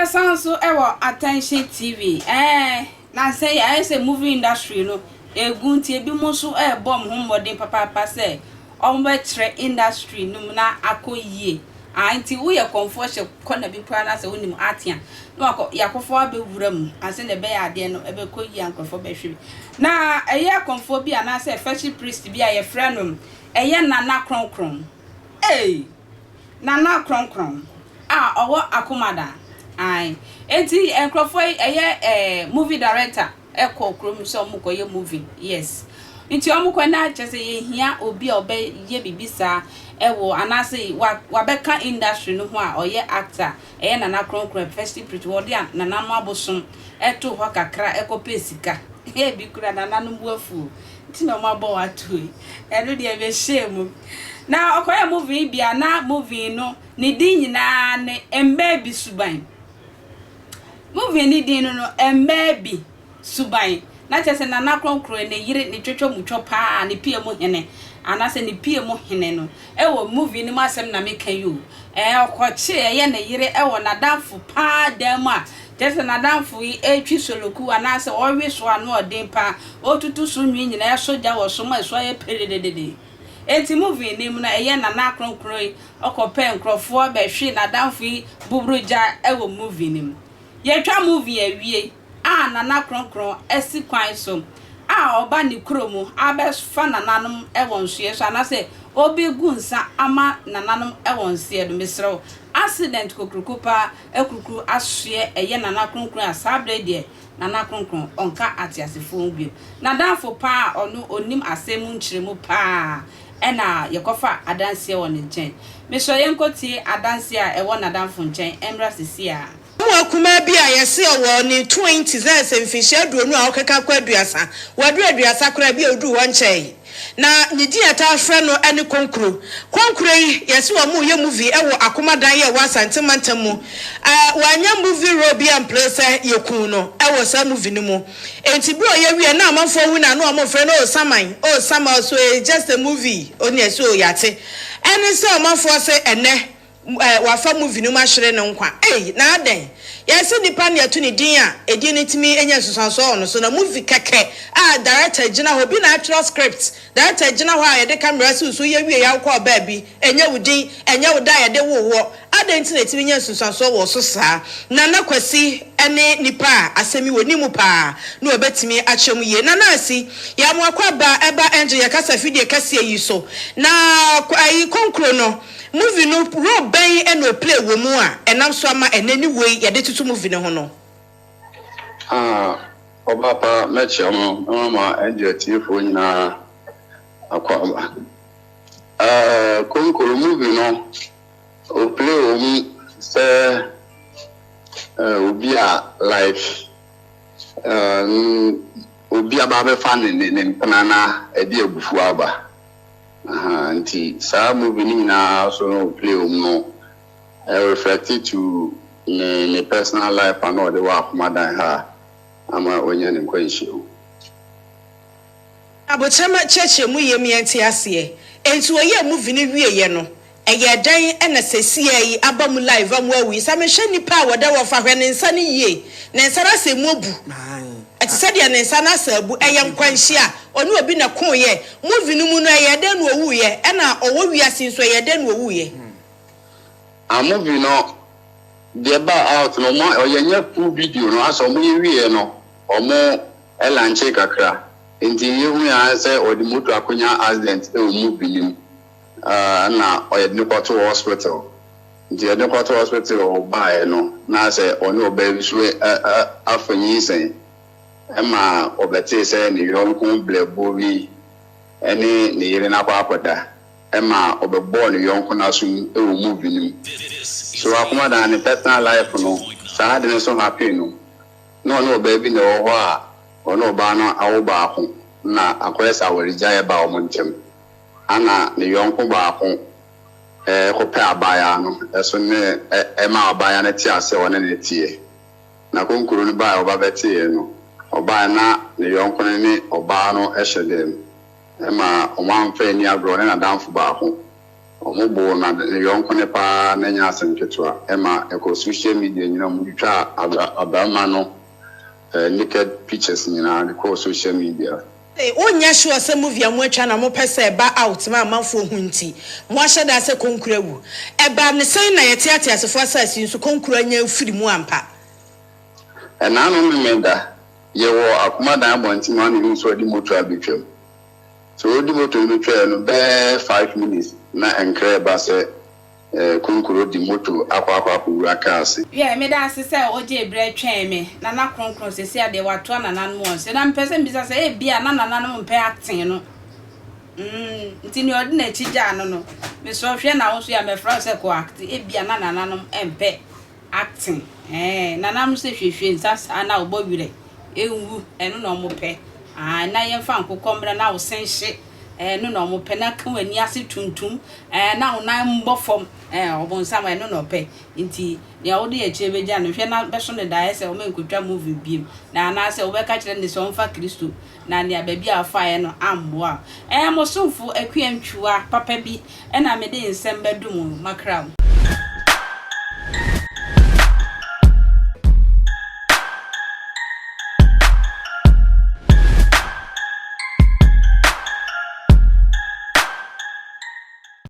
sound so attention TV. Na say I say movie industry no. Egunti ebi mo so bomb homodin papa say. Ombetre industry no na akoyie. Anti wo ye comfort corner bi pra na say wonim atia. No akọ yakofo abewura mu. Ase na be ya ade no ebe koyi ankofo behwe. Na eye comfort bi ana say Fɛtish priest bi aye friend eye nana kronkron. Nana kronkron. Owo Akomadan. Enti enkrofo eye movie director ekọ krom so omukoye movie. Yes. Nti omuko na chese ye hia obi obe ye bibisa ewo anase wa beka industry no ho a oye actor eye nana kronkron Fɛtish priest wodi nana no abosom eto ho kakra ekope sika. Bi kura nana no buafu. Nti no mabo watoi. Eno de be shame. Na okoye movie bia na movie no ni din nyina ne embe suban. Movie ni din no embe suban. Na chese nana kronkron ne yire ne twetwo mutwo pa ne pie mo hene. Anase ne pie mo hene no. Ewo movie ni masem na meka you. Okoche ye ne yire ewo nadamfo pa dem a. Chese nadamfo yi etwi soloku anase owe so anu odin pa. Otutu so nwi nyina soja wo so ma so ye pededede. Enti movie ni mu na eye nana kronkron okope nkrofo be hwe nadamfo yi bubruja ewo movie ni mu. Ye twa movie awie nana kronkron esi kwan so oba ni kromu abefa nananom ewonhwe so anase obegu nsa ama nananom ewonse do mesrew accident kokrukupa ekruku ahwe eye nana kronkron asabre de nana kronkron onka atiasefo bio nadamfo pa onu onim asemu nchiremu pa ena yekofa adanse won nchen meso yenkoti adanse a ewo nadamfo nchen emra sisia Akuma bi a yesi owo ni 20 zese mfihye aduonu a okeka kwa aduasa wadu aduasa kora bi odu ho nchei na ni dieta afre no ene konkro yi yesi wo mu ye movie ewo Akomadan ye wa santemantamu wanya movie robi and place yekun no ewo sa movie ni mu enti bi o ye wie na amanfo hu na no amofre no sama so just a movie oni esi o yate ene se amanfo se ene wafa movie no mahwere no nkwa na aden yes nipa na eto ni din a edi ni timi enya susanso ono so na movie keke director gina ho bi na actual script director gina ho a ye de camera so ye wie ya kwa ba bi enya wudin enya wuda ye de wo aden ti na timi enya susanso wo so saa na nakwasi ene nipa asemi woni mu pa na obetimi achem ye na asi ya mo akwa ba eba engine ya kasa fidie kase yi so na ayi konkro no movie no ro ben eno play wo mu a enam so ama enani wei ye de tutu movie no ho no obapa mechi ma enje tifo nyina akwa konkoro movie no o play wo mu se obi a life obi aba be fan ne mpana edi ebufu aba anti sa movie ni na so no play no reflected to ne personal life and all the work Akomadan ha ama onya ne nkwanhye abochama cheche mu ye mienti ase enti oye movie ni wie ye no eye dan ena sesie yi abamu live amu awi sa me hwe nipa woda wo fa hwe ne nsa ne yie ne nsa na se mu obu ati sadia ne nsa na sa abu eye nkwanhye a onu obi na kon ye movie no mu no eye dan no owu ye ena owo wiase nso eye dan no owu ye a movie no the ba out no mo oyenya full video no aso mo yewie no omo elanche kakra enti yehu ya se odi moto akonya accident e o movie nim na oyedne kwato hospital nti yedne kwato hospital o bae no na se oni oba so afanyi sen ema obete se ni yonko blebo wi eni ni yire na kwa akoda ema obebo ni yonko na so e o movie nim so Akomadan ni personal life no sa de so happy no baby no ho a ono ba no awo ba ko na akwesa warija ye ba o montem ana ne yonko ba ko ko pe abaya no eso ne ma abaya na ti ase wona ne tie na konkuru ni ba oba betie no oba na ne yonko ni oba no ehyedem ma o man fe ni agro na danfo ba ko omobo na yonko ne pa na nya asem ketewa ema eko social media nyina mu twa abama no naked pictures nyina ko social media onya sure say movie amu atwa na mo pese ba out ma amanfo hunti mo ahye da se konkura wu eba ne sen na yete atiasefo asasi nso konkura nya afiri mu ampa na no memenda ye wo Akomadan abonti ma no nso di motor abetwam so di motor betwa no be 5 minutes na enkre ba se konkuro di motor akwa aka ase me da ase se oje ebre twen me na kronkron se se ade wato na nan mo se na mpese mbisa se e bia na no mpe acting no nti ni odi na chija no me so hwe na wo so ya me fra se ko act e bia na no mpe acting na nam se hwehwe nsasa na obo wire ewu eno no mo pe na ye fa nkokombre na wo senhye no no mo pe na kan wani ase tuntum na wo nan mbofom obonsam eno no pe nti ne wo de eche beja no hwe na beso ne Diɛs o men kotwa movie biem na na se wo be ka kire ne so mfa Kristo na ne ababi afa no amboa mo somfo akuantwa papa bi na me de nsem bedum makram